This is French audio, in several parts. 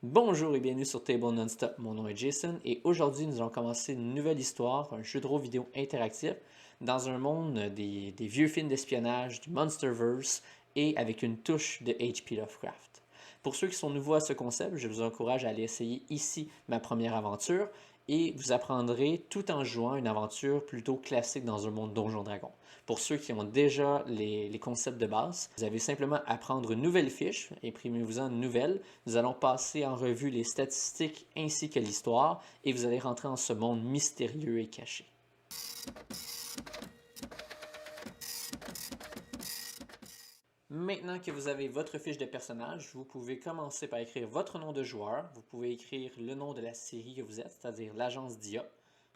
Bonjour et bienvenue sur Table Nonstop, mon nom est Jason et aujourd'hui nous allons commencer une nouvelle histoire, un jeu de rôle vidéo interactif dans un monde des vieux films d'espionnage, du Monsterverse et avec une touche de H.P. Lovecraft. Pour ceux qui sont nouveaux à ce concept, je vous encourage à aller essayer ici ma première aventure et vous apprendrez tout en jouant une aventure plutôt classique dans un monde Donjon Dragon. Pour ceux qui ont déjà les concepts de base, vous avez simplement à prendre une nouvelle fiche, imprimez-vous-en une nouvelle. Nous allons passer en revue les statistiques ainsi que l'histoire et vous allez rentrer dans ce monde mystérieux et caché. Maintenant que vous avez votre fiche de personnage, vous pouvez commencer par écrire votre nom de joueur. Vous pouvez écrire le nom de la série que vous êtes, c'est-à-dire l'agence DIA.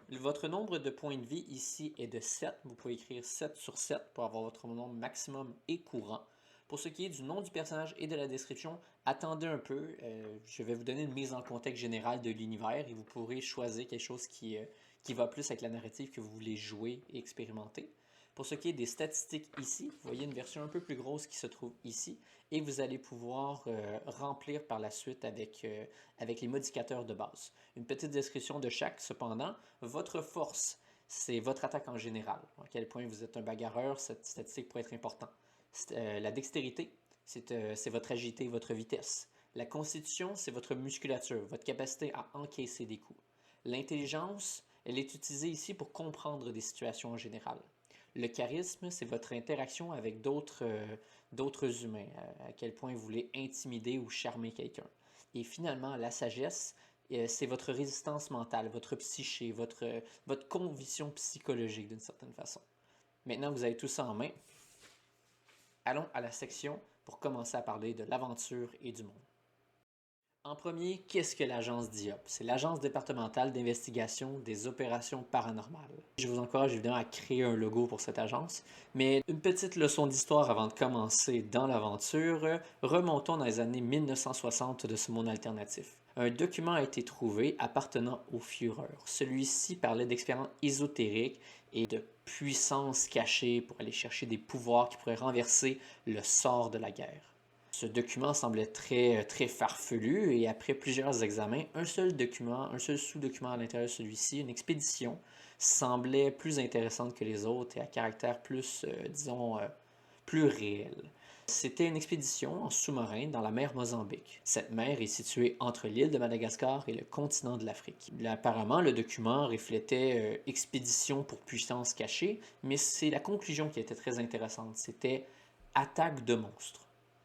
Votre nombre de points de vie ici est de 7. Vous pouvez écrire 7 sur 7 pour avoir votre nombre maximum et courant. Pour ce qui est du nom du personnage et de la description, attendez un peu. Je vais vous donner une mise en contexte générale de l'univers et vous pourrez choisir quelque chose qui va plus avec la narrative que vous voulez jouer et expérimenter. Pour ce qui est des statistiques ici, vous voyez une version un peu plus grosse qui se trouve ici et vous allez pouvoir remplir par la suite avec les modificateurs de base. Une petite description de chaque, cependant, votre force, c'est votre attaque en général. À quel point vous êtes un bagarreur, cette statistique pourrait être importante. La dextérité, c'est votre agilité, votre vitesse. La constitution, c'est votre musculature, votre capacité à encaisser des coups. L'intelligence, elle est utilisée ici pour comprendre des situations en général. Le charisme, c'est votre interaction avec d'autres humains, à quel point vous voulez intimider ou charmer quelqu'un. Et finalement, la sagesse, c'est votre résistance mentale, votre psyché, votre conviction psychologique d'une certaine façon. Maintenant que vous avez tout ça en main, allons à la section pour commencer à parler de l'aventure et du monde. En premier, qu'est-ce que l'agence DIOP? C'est l'Agence départementale d'investigation des opérations paranormales. Je vous encourage évidemment à créer un logo pour cette agence, mais une petite leçon d'histoire avant de commencer dans l'aventure. Remontons dans les années 1960 de ce monde alternatif. Un document a été trouvé appartenant au Führer. Celui-ci parlait d'expériences ésotériques et de puissances cachées pour aller chercher des pouvoirs qui pourraient renverser le sort de la guerre. Ce document semblait très farfelu et après plusieurs examens, un seul document, un seul sous-document à l'intérieur de celui-ci, une expédition, semblait plus intéressante que les autres et à caractère plus, plus réel. C'était une expédition en sous-marin dans la mer Mozambique. Cette mer est située entre l'île de Madagascar et le continent de l'Afrique. Apparemment, le document reflétait expédition pour puissance cachée, mais c'est la conclusion qui était très intéressante. C'était attaque de monstres.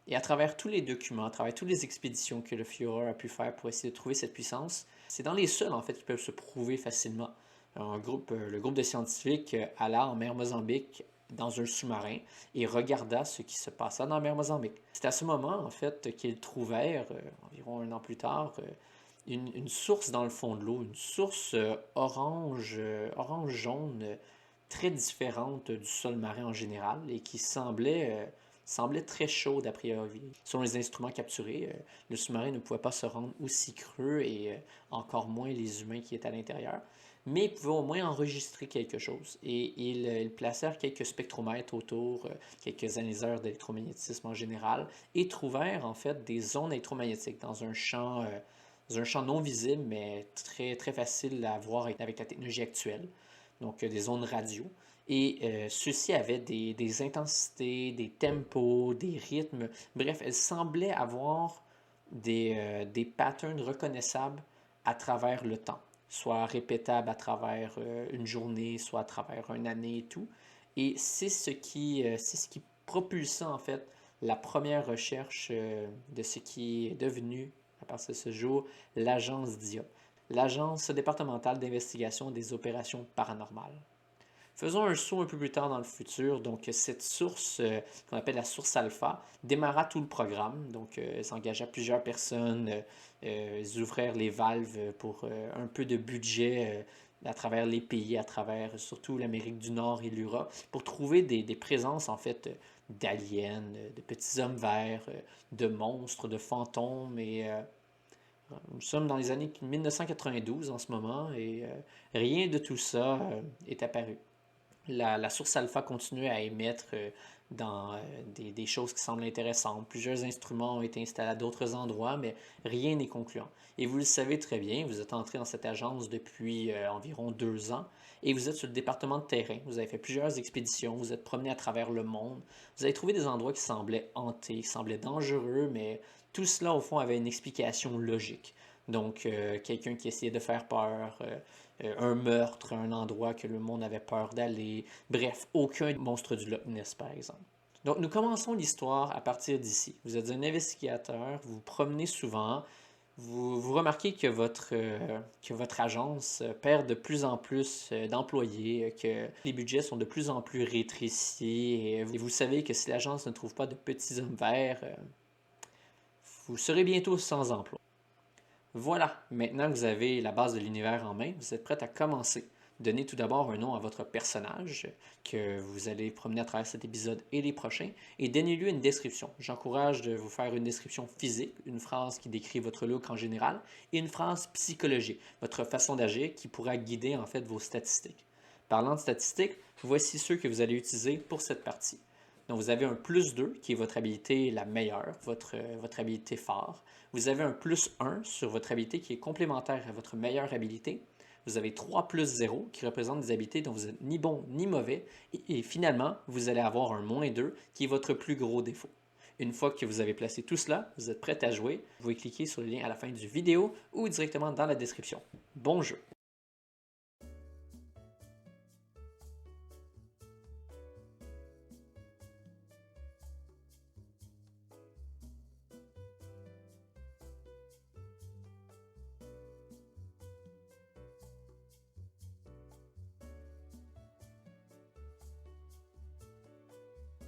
Et à travers tous les documents, à travers toutes les expéditions que le Führer a pu faire pour essayer de trouver cette puissance, c'est dans les seuls en fait qui peuvent se prouver facilement. Le groupe de scientifiques alla en mer Mozambique dans un sous-marin et regarda ce qui se passait dans la mer Mozambique. C'est à ce moment en fait qu'ils trouvèrent, environ un an plus tard, une source dans le fond de l'eau, une source orange-jaune, très différente du sol marin en général et qui semblait très chaude a priori. Selon les instruments capturés, le sous-marin ne pouvait pas se rendre aussi creux et encore moins les humains qui étaient à l'intérieur, mais ils pouvaient au moins enregistrer quelque chose. Et ils placèrent quelques spectromètres autour, quelques analyseurs d'électromagnétisme en général, et trouvèrent en fait des zones électromagnétiques dans un champ non visible, mais très facile à voir avec la technologie actuelle, donc des zones radio. Et ceux-ci avaient des intensités, des tempos, des rythmes. Bref, elles semblaient avoir des patterns reconnaissables à travers le temps, soit répétables à travers une journée, soit à travers une année et tout. Et c'est ce qui propulsa en fait la première recherche de ce qui est devenu, à partir de ce jour, l'agence DIA, l'Agence départementale d'investigation des opérations paranormales. Faisons un saut un peu plus tard dans le futur. Donc, cette source, qu'on appelle la source alpha, démarra tout le programme. Donc, ils engagea plusieurs personnes, ils ouvrirent les valves pour un peu de budget à travers les pays, à travers surtout l'Amérique du Nord et l'Europe, pour trouver des présences, en fait, d'aliens, de petits hommes verts, de monstres, de fantômes. Et nous sommes dans les années 1992 en ce moment, et rien de tout ça est apparu. La source alpha continuait à émettre dans des choses qui semblent intéressantes. Plusieurs instruments ont été installés à d'autres endroits, mais rien n'est concluant. Et vous le savez très bien, vous êtes entré dans cette agence depuis environ 2 ans et vous êtes sur le département de terrain. Vous avez fait plusieurs expéditions, vous êtes promené à travers le monde. Vous avez trouvé des endroits qui semblaient hantés, qui semblaient dangereux, mais tout cela, au fond, avait une explication logique. Donc, quelqu'un qui essayait de faire peur, un meurtre, un endroit que le monde avait peur d'aller. Bref, aucun monstre du Loch Ness, par exemple. Donc, nous commençons l'histoire à partir d'ici. Vous êtes un investigateur, vous vous promenez souvent, vous remarquez que votre agence perd de plus en plus d'employés, que les budgets sont de plus en plus rétrécis, et vous savez que si l'agence ne trouve pas de petits hommes verts, vous serez bientôt sans emploi. Voilà, maintenant que vous avez la base de l'univers en main, vous êtes prêt à commencer. Donnez tout d'abord un nom à votre personnage que vous allez promener à travers cet épisode et les prochains et donnez-lui une description. J'encourage de vous faire une description physique, une phrase qui décrit votre look en général et une phrase psychologique, votre façon d'agir qui pourra guider en fait vos statistiques. Parlant de statistiques, voici ceux que vous allez utiliser pour cette partie. Donc, vous avez un +2 qui est votre habilité la meilleure, votre habilité phare. Vous avez un +1 sur votre habilité qui est complémentaire à votre meilleure habilité. Vous avez 3 +0 qui représentent des habilités dont vous n'êtes ni bon ni mauvais. Et finalement, vous allez avoir un -2 qui est votre plus gros défaut. Une fois que vous avez placé tout cela, vous êtes prêt à jouer. Vous pouvez cliquer sur le lien à la fin du vidéo ou directement dans la description. Bon jeu!